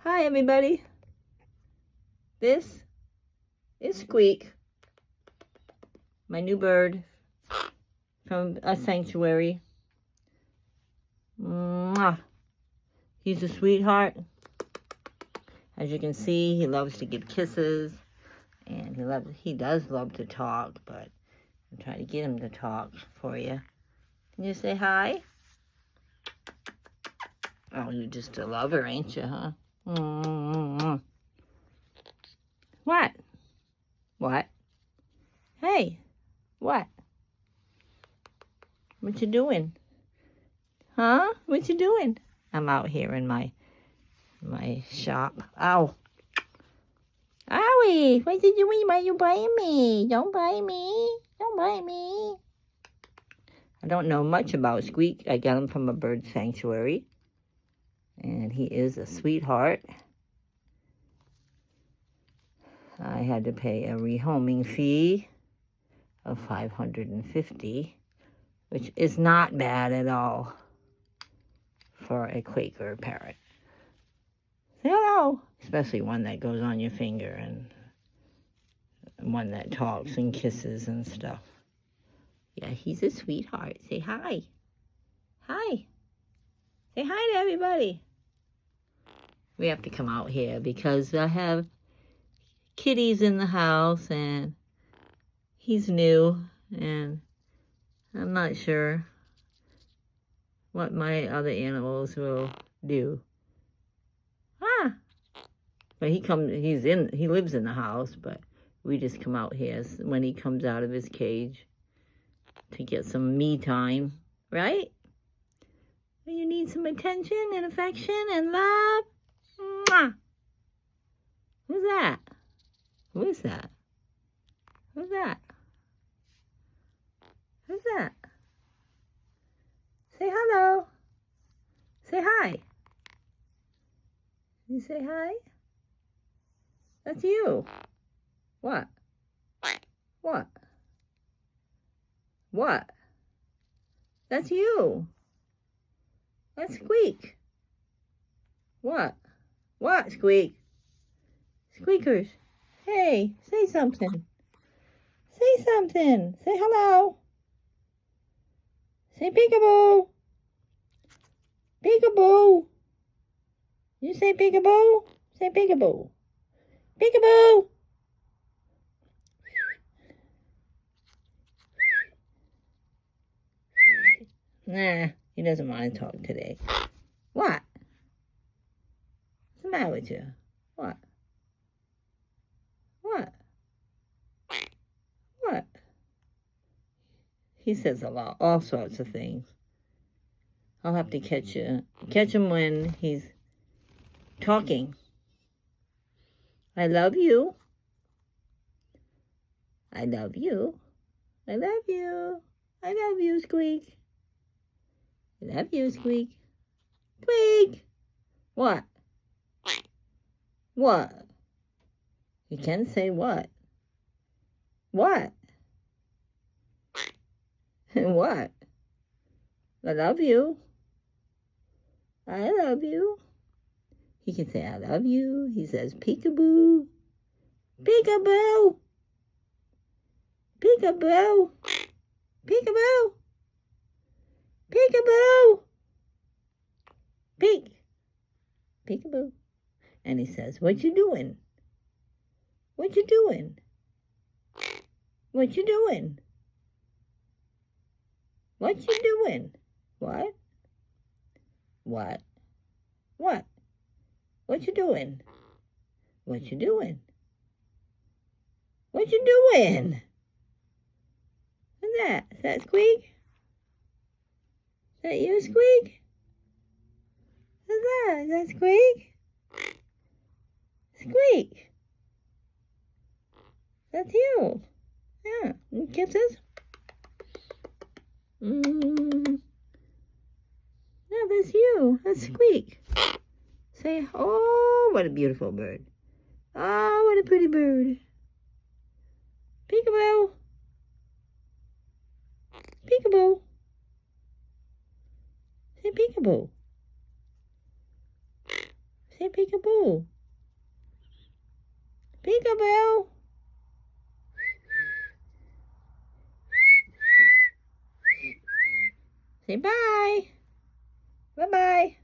Hi, everybody. This is Squeak, my new bird from a sanctuary. Mwah. He's a sweetheart. As you can see, he loves to give kisses, and he does love to talk, but I'm trying to get him to talk for you. Can you say hi? Oh, you're just a lover, ain't you, huh? What? What? Hey, what? What you doing? Huh? What you doing? I'm out here in my shop. Ow. Owie, what you doing? Why you biting me? Don't bite me. Don't bite me. I don't know much about Squeak. I got him from a bird sanctuary. And he is a sweetheart. I had to pay a rehoming fee of $550, which is not bad at all for a Quaker parrot. Say hello. Especially one that goes on your finger and one that talks and kisses and stuff. Yeah, he's a sweetheart. Say hi. Hi. Say hi to everybody. We have to come out here because I have kitties in the house and he's new and I'm not sure what my other animals will do. But he lives in the house, but we just come out here when he comes out of his cage to get some me time, right? When you need some attention and affection and love. Mwah! Who's that? Who is that? Who's that? Who's that? Say hello. Say hi. You say hi? That's you. What? What? What? That's you. That's Squeak. What? What, Squeak? Squeakers. Hey, say something. Say something. Say hello. Say peekaboo. Peekaboo. You say peekaboo? Say peekaboo. Peekaboo. Nah, he doesn't want to talk today. What? What's the matter with you? What? What? What? He says all sorts of things. I'll have to catch him when he's talking. I love you. I love you. I love you. I love you, Squeak. I love you, Squeak. Squeak! What? What? You can say what? What? What? I love you. I love you. He can say I love you. He says peekaboo. Peekaboo. Peekaboo. Peekaboo. Peekaboo. Peek. Peekaboo. And he says, what you doing? What you doing? What you doing? What you doing? What? What? What? What you doing? What you doing? What you doing? What's that? Is that Squeak? Is that you, Squeak? What's that? Is that Squeak? Squeak! That's you. Yeah. Kisses? Yeah, that's you. That's Squeak. Say, oh, what a beautiful bird. Oh, what a pretty bird. Peekaboo. Peekaboo. Say peekaboo. Say peekaboo. Peekaboo. Say bye. Bye-bye.